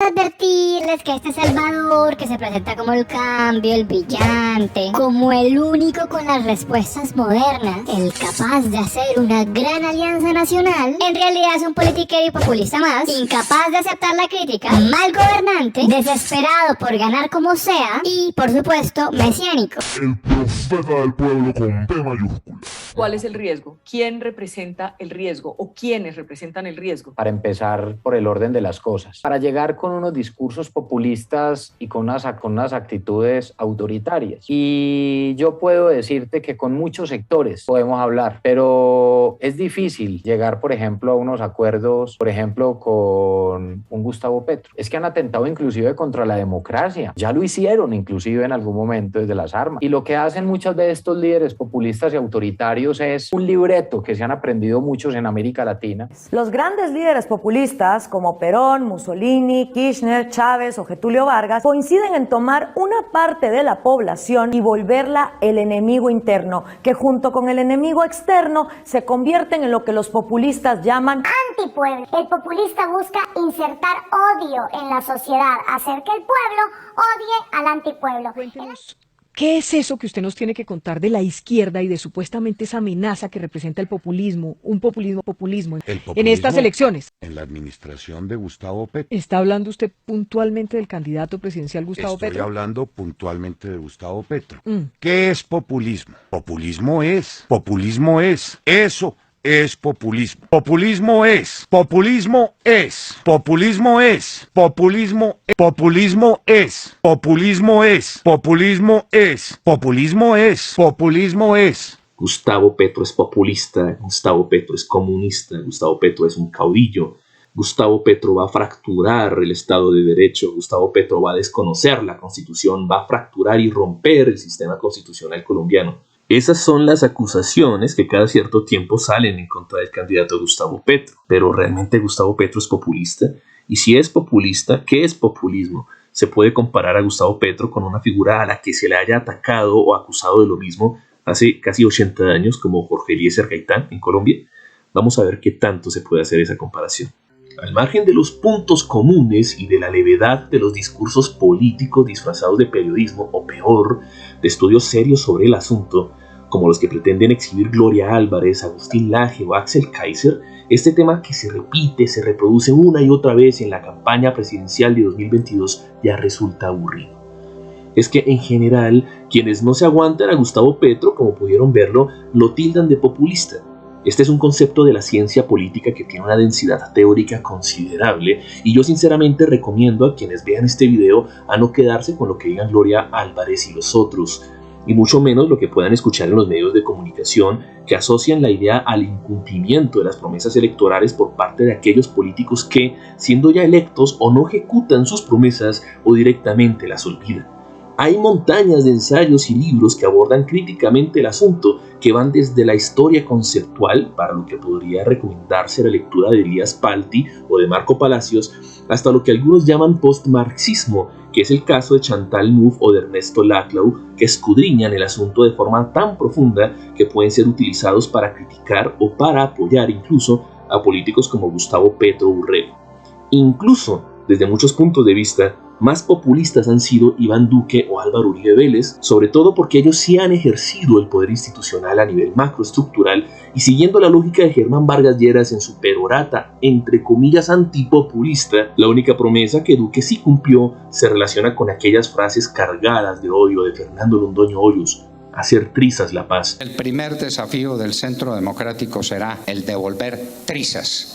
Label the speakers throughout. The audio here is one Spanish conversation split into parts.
Speaker 1: advertirles que este Salvador, que se presenta como el cambio, el brillante, como el único con las respuestas modernas, el capaz de hacer una gran alianza nacional, en realidad es un politiquero y populista más, incapaz de aceptar la crítica, mal gobernante, desesperado por ganar como sea y, por supuesto, mesiánico.
Speaker 2: El profeta del pueblo con P mayúscula.
Speaker 3: ¿Cuál es el riesgo? ¿Quién representa el riesgo o quiénes representan el riesgo?
Speaker 4: Para empezar por el orden de las cosas, para llegar con unos discursos populistas y con unas actitudes autoritarias. Y yo puedo decirte que con muchos sectores podemos hablar, pero es difícil llegar, por ejemplo, a unos acuerdos, por ejemplo, con un Gustavo Petro. Es que han atentado inclusive contra la democracia. Ya lo hicieron inclusive en algún momento desde las armas. Y lo que hacen muchas veces estos líderes populistas y autoritarios es un libreto que se han aprendido muchos en América Latina.
Speaker 5: Los grandes líderes populistas como Perón, Mussolini, Kirchner, Chávez o Getúlio Vargas coinciden en tomar una parte de la población y volverla el enemigo interno, que junto con el enemigo externo se convierten en lo que los populistas llaman
Speaker 1: Antipueblo. El populista busca insertar odio en la sociedad, hacer que el pueblo odie al antipueblo.
Speaker 6: Cuéntenos, ¿qué es eso que usted nos tiene que contar de la izquierda y de supuestamente esa amenaza que representa el populismo, un populismo en estas elecciones?
Speaker 7: En la administración de Gustavo Petro.
Speaker 6: ¿Está hablando usted puntualmente del candidato presidencial Gustavo Petro?
Speaker 7: Estoy hablando puntualmente de Gustavo Petro. ¿Qué es populismo? Populismo es eso. Es populismo. Populismo es. Populismo es. Populismo es. Populismo es. Populismo es. Populismo es. Populismo es. Populismo es. Populismo es.
Speaker 8: Gustavo Petro es populista, Gustavo Petro es comunista, Gustavo Petro es un caudillo, Gustavo Petro va a fracturar el Estado de Derecho, Gustavo Petro va a desconocer la Constitución, va a fracturar y romper el sistema constitucional colombiano. Esas son las acusaciones que cada cierto tiempo salen en contra del candidato Gustavo Petro. Pero ¿realmente Gustavo Petro es populista? Y si es populista, ¿qué es populismo? ¿Se puede comparar a Gustavo Petro con una figura a la que se le haya atacado o acusado de lo mismo hace casi 80 años como Jorge Eliezer Gaitán en Colombia? Vamos a ver qué tanto se puede hacer esa comparación. Al margen de los puntos comunes y de la levedad de los discursos políticos disfrazados de periodismo, o peor, de estudios serios sobre el asunto, como los que pretenden exhibir Gloria Álvarez, Agustín Laje o Axel Kaiser, este tema que se repite, se reproduce una y otra vez en la campaña presidencial de 2022 ya resulta aburrido. Es que en general, quienes no se aguantan a Gustavo Petro, como pudieron verlo, lo tildan de populista. Este es un concepto de la ciencia política que tiene una densidad teórica considerable y yo sinceramente recomiendo a quienes vean este video a no quedarse con lo que digan Gloria Álvarez y los otros, y mucho menos lo que puedan escuchar en los medios de comunicación que asocian la idea al incumplimiento de las promesas electorales por parte de aquellos políticos que, siendo ya electos, o no ejecutan sus promesas o directamente las olvidan. Hay montañas de ensayos y libros que abordan críticamente el asunto, que van desde la historia conceptual, para lo que podría recomendarse la lectura de Elías Palti o de Marco Palacios, hasta lo que algunos llaman postmarxismo, que es el caso de Chantal Mouffe o de Ernesto Laclau, que escudriñan el asunto de forma tan profunda que pueden ser utilizados para criticar o para apoyar incluso a políticos como Gustavo Petro Urrego. Incluso, desde muchos puntos de vista, más populistas han sido Iván Duque o Álvaro Uribe Vélez, sobre todo porque ellos sí han ejercido el poder institucional a nivel macroestructural y siguiendo la lógica de Germán Vargas Lleras en su perorata, entre comillas, antipopulista, la única promesa que Duque sí cumplió se relaciona con aquellas frases cargadas de odio de Fernando Londoño Hoyos: hacer trizas la paz.
Speaker 9: El primer desafío del Centro Democrático será el de volver trizas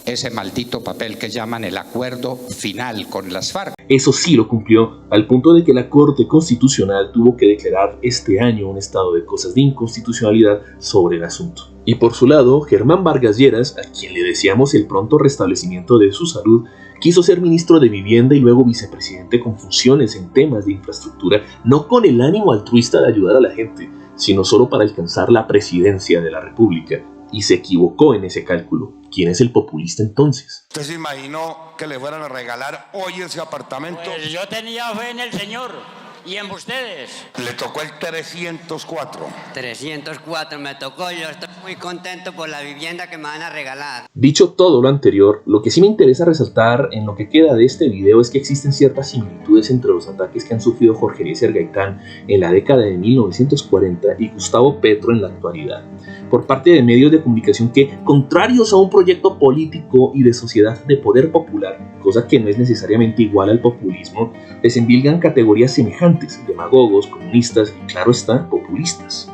Speaker 9: ese maldito papel que llaman el acuerdo final con las FARC.
Speaker 8: Eso sí lo cumplió, al punto de que la Corte Constitucional tuvo que declarar este año un estado de cosas de inconstitucionalidad sobre el asunto. Y por su lado, Germán Vargas Lleras, a quien le deseamos el pronto restablecimiento de su salud, quiso ser ministro de Vivienda y luego vicepresidente con funciones en temas de infraestructura, no con el ánimo altruista de ayudar a la gente, sino solo para alcanzar la presidencia de la República. Y se equivocó en ese cálculo. ¿Quién es el populista entonces?
Speaker 10: ¿Usted se imaginó que le fueran a regalar hoy ese apartamento?
Speaker 11: Pues yo tenía fe en el Señor.
Speaker 10: ¿Y en ustedes?
Speaker 7: Le tocó el 304.
Speaker 10: 304 me tocó, yo estoy muy contento por la vivienda que me van a regalar.
Speaker 8: Dicho todo lo anterior, lo que sí me interesa resaltar en lo que queda de este video es que existen ciertas similitudes entre los ataques que han sufrido Jorge Eliezer Gaitán en la década de 1940 y Gustavo Petro en la actualidad, por parte de medios de comunicación que, contrarios a un proyecto político y de sociedad de poder popular, cosa que no es necesariamente igual al populismo, les endilgan categorías semejantes, demagogos, comunistas y, claro está, populistas.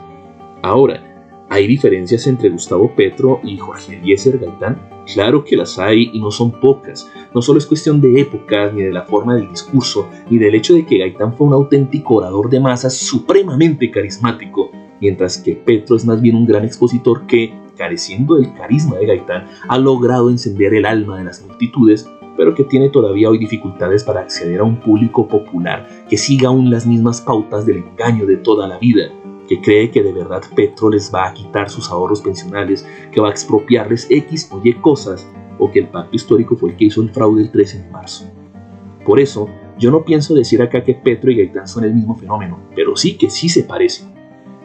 Speaker 8: Ahora, ¿hay diferencias entre Gustavo Petro y Jorge Eliezer Gaitán? Claro que las hay y no son pocas. No solo es cuestión de épocas, ni de la forma del discurso, ni del hecho de que Gaitán fue un auténtico orador de masas supremamente carismático, mientras que Petro es más bien un gran expositor que, careciendo del carisma de Gaitán, ha logrado encender el alma de las multitudes, pero que tiene todavía hoy dificultades para acceder a un público popular que siga aún las mismas pautas del engaño de toda la vida, que cree que de verdad Petro les va a quitar sus ahorros pensionales, que va a expropiarles X o Y cosas, o que el pacto histórico fue el que hizo el fraude el 13 de marzo. Por eso, yo no pienso decir acá que Petro y Gaitán son el mismo fenómeno, pero sí que sí se parecen.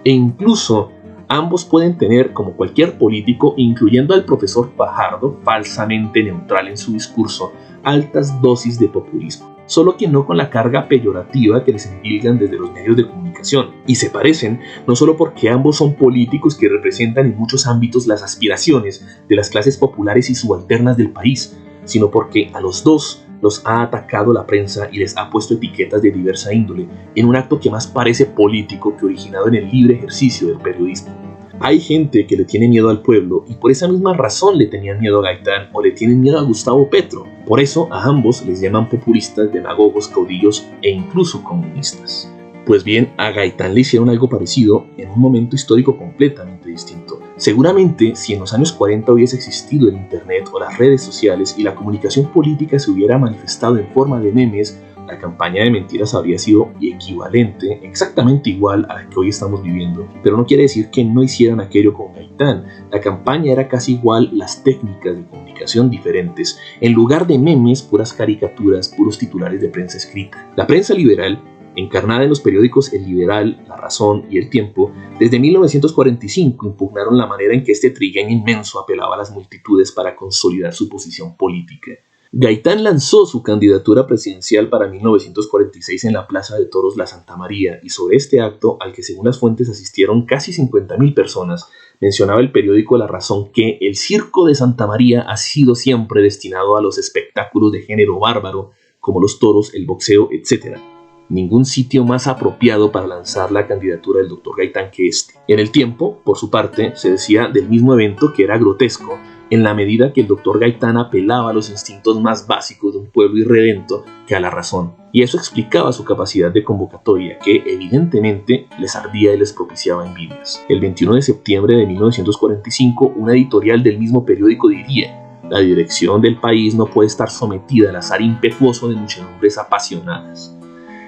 Speaker 8: E incluso ambos pueden tener, como cualquier político, incluyendo al profesor Fajardo, falsamente neutral en su discurso, altas dosis de populismo, solo que no con la carga peyorativa que les endilgan desde los medios de comunicación. Y se parecen no solo porque ambos son políticos que representan en muchos ámbitos las aspiraciones de las clases populares y subalternas del país, sino porque a los dos los ha atacado la prensa y les ha puesto etiquetas de diversa índole, en un acto que más parece político que originado en el libre ejercicio del periodismo. Hay gente que le tiene miedo al pueblo y por esa misma razón le tenían miedo a Gaitán o le tienen miedo a Gustavo Petro. Por eso a ambos les llaman populistas, demagogos, caudillos e incluso comunistas. Pues bien, a Gaitán le hicieron algo parecido en un momento histórico completamente distinto. Seguramente, si en los años 40 hubiese existido el internet o las redes sociales y la comunicación política se hubiera manifestado en forma de memes, la campaña de mentiras habría sido equivalente, exactamente igual a la que hoy estamos viviendo. Pero no quiere decir que no hicieran aquello con Gaitán. La campaña era casi igual, las técnicas de comunicación diferentes. En lugar de memes, puras caricaturas, puros titulares de prensa escrita. La prensa liberal, encarnada en los periódicos El Liberal, La Razón y El Tiempo, desde 1945 impugnaron la manera en que este trigueño inmenso apelaba a las multitudes para consolidar su posición política. Gaitán lanzó su candidatura presidencial para 1946 en la Plaza de Toros La Santa María y sobre este acto, al que según las fuentes asistieron casi 50.000 personas, mencionaba el periódico La Razón que el circo de Santa María ha sido siempre destinado a los espectáculos de género bárbaro, como los toros, el boxeo, etc. Ningún sitio más apropiado para lanzar la candidatura del Dr. Gaitán que este. En El Tiempo, por su parte, se decía del mismo evento que era grotesco, en la medida que el Dr. Gaitán apelaba a los instintos más básicos de un pueblo irredento que a la razón. Y eso explicaba su capacidad de convocatoria, que evidentemente les ardía y les propiciaba envidias. El 21 de septiembre de 1945, una editorial del mismo periódico diría: la dirección del país no puede estar sometida al azar impetuoso de muchedumbres apasionadas.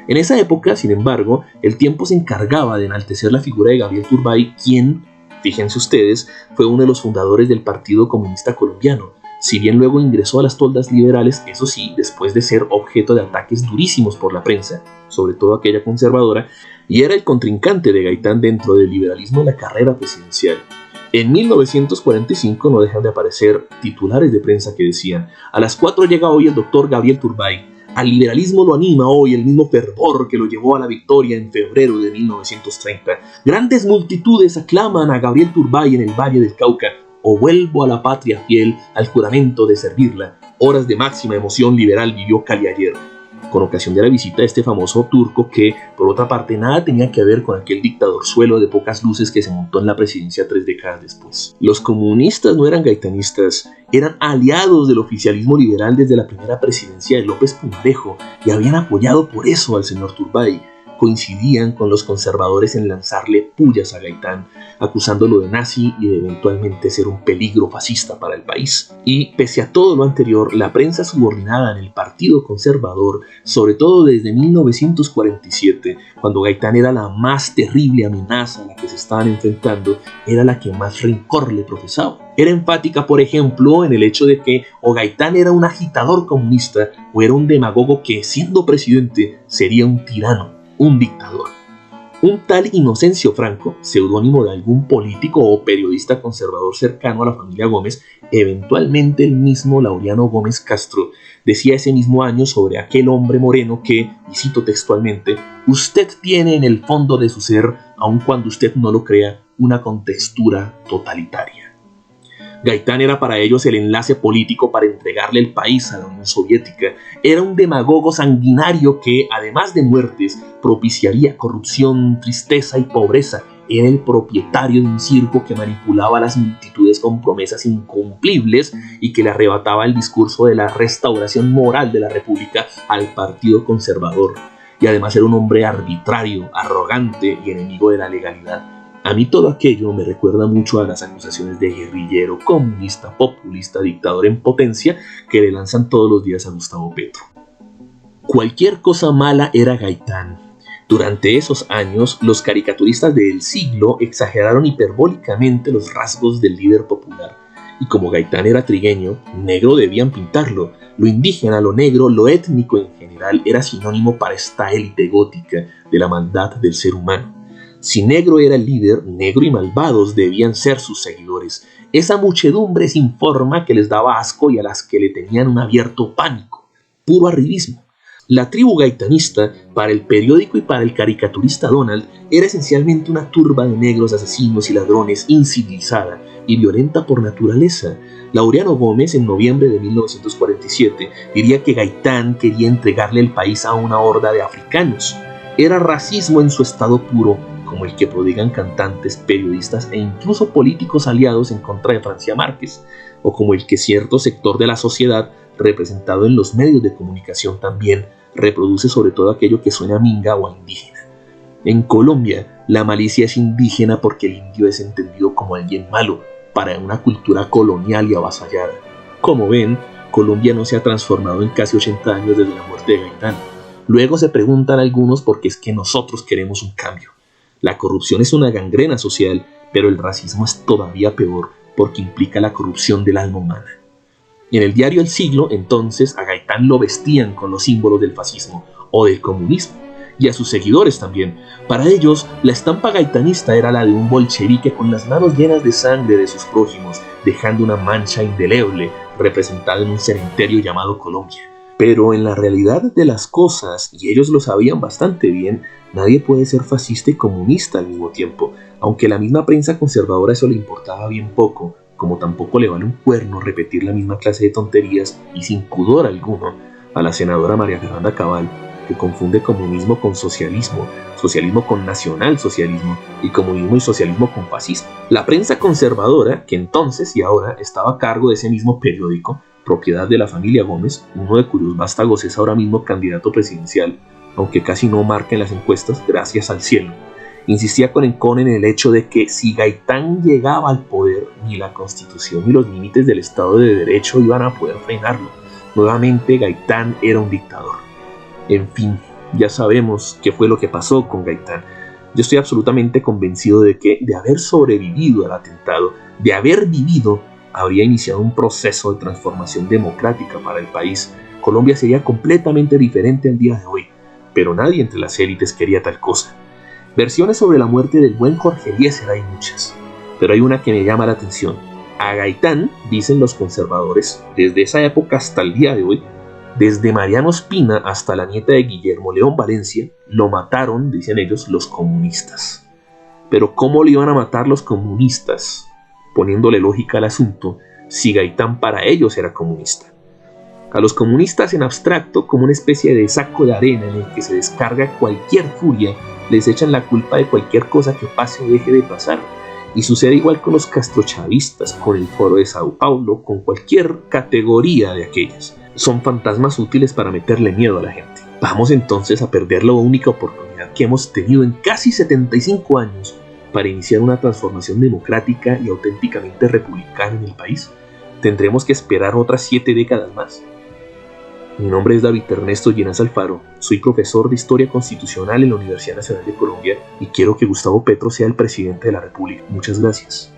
Speaker 8: En esa época, sin embargo, El Tiempo se encargaba de enaltecer la figura de Gabriel Turbay, quien, fíjense ustedes, fue uno de los fundadores del Partido Comunista Colombiano, si bien luego ingresó a las toldas liberales, eso sí, después de ser objeto de ataques durísimos por la prensa, sobre todo aquella conservadora, y era el contrincante de Gaitán dentro del liberalismo en la carrera presidencial. En 1945 no dejan de aparecer titulares de prensa que decían: a las 4 llega hoy el doctor Gabriel Turbay. Al liberalismo lo anima hoy el mismo fervor que lo llevó a la victoria en febrero de 1930. Grandes multitudes aclaman a Gabriel Turbay en el Valle del Cauca. O vuelvo a la patria fiel al juramento de servirla. Horas de máxima emoción liberal vivió Cali ayer, con ocasión de la visita de este famoso turco que, por otra parte, nada tenía que ver con aquel dictadorzuelo de pocas luces que se montó en la presidencia 3 décadas después. Los comunistas no eran gaitanistas, eran aliados del oficialismo liberal desde la primera presidencia de López Pumarejo y habían apoyado por eso al señor Turbay. Coincidían con los conservadores en lanzarle pullas a Gaitán, acusándolo de nazi y de eventualmente ser un peligro fascista para el país. Y pese a todo lo anterior, la prensa subordinada en el Partido Conservador, sobre todo desde 1947, cuando Gaitán era la más terrible amenaza a la que se estaban enfrentando, era la que más rencor le profesaba. Era enfática, por ejemplo, en el hecho de que o Gaitán era un agitador comunista o era un demagogo que, siendo presidente, sería un tirano. un dictador. Un tal Inocencio Franco, seudónimo de algún político o periodista conservador cercano a la familia Gómez, eventualmente el mismo Laureano Gómez Castro, decía ese mismo año sobre aquel hombre moreno que, y cito textualmente, usted tiene en el fondo de su ser, aun cuando usted no lo crea, una contextura totalitaria. Gaitán era para ellos el enlace político para entregarle el país a la Unión Soviética. Era un demagogo sanguinario que, además de muertes, propiciaría corrupción, tristeza y pobreza. Era el propietario de un circo que manipulaba a las multitudes con promesas incumplibles y que le arrebataba el discurso de la restauración moral de la República al Partido Conservador. Y además era un hombre arbitrario, arrogante y enemigo de la legalidad. A mí todo aquello me recuerda mucho a las acusaciones de guerrillero, comunista, populista, dictador en potencia que le lanzan todos los días a Gustavo Petro. Cualquier cosa mala era Gaitán. Durante esos años, los caricaturistas del Siglo exageraron hiperbólicamente los rasgos del líder popular. Y como Gaitán era trigueño, negro debían pintarlo. Lo indígena, lo negro, lo étnico en general era sinónimo para esta élite gótica de la maldad del ser humano. Si negro era el líder, negro y malvados debían ser sus seguidores. Esa muchedumbre sin forma que les daba asco y a las que le tenían un abierto pánico. Puro arribismo. La tribu gaitanista, para el periódico y para el caricaturista Donald, era esencialmente una turba de negros asesinos y ladrones incivilizada y violenta por naturaleza. Laureano Gómez, en noviembre de 1947, diría que Gaitán quería entregarle el país a una horda de africanos. Era racismo en su estado puro, como el que prodigan cantantes, periodistas e incluso políticos aliados en contra de Francia Márquez, o como el que cierto sector de la sociedad, representado en los medios de comunicación también, reproduce sobre todo aquello que suena a minga o a indígena. En Colombia, la malicia es indígena porque el indio es entendido como alguien malo, para una cultura colonial y avasallada. Como ven, Colombia no se ha transformado en casi 80 años desde la muerte de Gaitán. Luego se preguntan algunos por qué es que nosotros queremos un cambio. La corrupción es una gangrena social, pero el racismo es todavía peor porque implica la corrupción del alma humana. En el diario El Siglo, entonces, a Gaitán lo vestían con los símbolos del fascismo o del comunismo, y a sus seguidores también. Para ellos, la estampa gaitanista era la de un bolchevique con las manos llenas de sangre de sus prójimos, dejando una mancha indeleble representada en un cementerio llamado Colombia. Pero en la realidad de las cosas, y ellos lo sabían bastante bien, nadie puede ser fascista y comunista al mismo tiempo, aunque a la misma prensa conservadora eso le importaba bien poco, como tampoco le vale un cuerno repetir la misma clase de tonterías y sin pudor alguno a la senadora María Fernanda Cabal, que confunde comunismo con socialismo, socialismo con nacionalsocialismo y comunismo y socialismo con fascismo. La prensa conservadora, que entonces y ahora estaba a cargo de ese mismo periódico, propiedad de la familia Gómez, uno de cuyos vástagos es ahora mismo candidato presidencial, aunque casi no marca en las encuestas, gracias al cielo, insistía con encono en el hecho de que si Gaitán llegaba al poder, ni la Constitución ni los límites del Estado de Derecho iban a poder frenarlo. Nuevamente, Gaitán era un dictador. En fin, ya sabemos qué fue lo que pasó con Gaitán. Yo estoy absolutamente convencido de que, de haber sobrevivido al atentado, de haber vivido, habría iniciado un proceso de transformación democrática para el país. Colombia sería completamente diferente al día de hoy, pero nadie entre las élites quería tal cosa. Versiones sobre la muerte del buen Jorge Eliezer hay muchas, pero hay una que me llama la atención. A Gaitán, dicen los conservadores, desde esa época hasta el día de hoy, desde Mariano Ospina hasta la nieta de Guillermo León Valencia, lo mataron, dicen ellos, los comunistas. Pero ¿cómo le iban a matar los comunistas? Poniéndole lógica al asunto, si Gaitán para ellos era comunista. A los comunistas en abstracto, como una especie de saco de arena en el que se descarga cualquier furia, les echan la culpa de cualquier cosa que pase o deje de pasar. Y sucede igual con los castrochavistas, con el Foro de Sao Paulo, con cualquier categoría de aquellas. Son fantasmas útiles para meterle miedo a la gente. Vamos entonces a perder la única oportunidad que hemos tenido en casi 75 años para iniciar una transformación democrática y auténticamente republicana en el país. ¿Tendremos que esperar otras 7 décadas más? Mi nombre es David Ernesto Llenas Alfaro, soy profesor de Historia Constitucional en la Universidad Nacional de Colombia y quiero que Gustavo Petro sea el presidente de la República. Muchas gracias.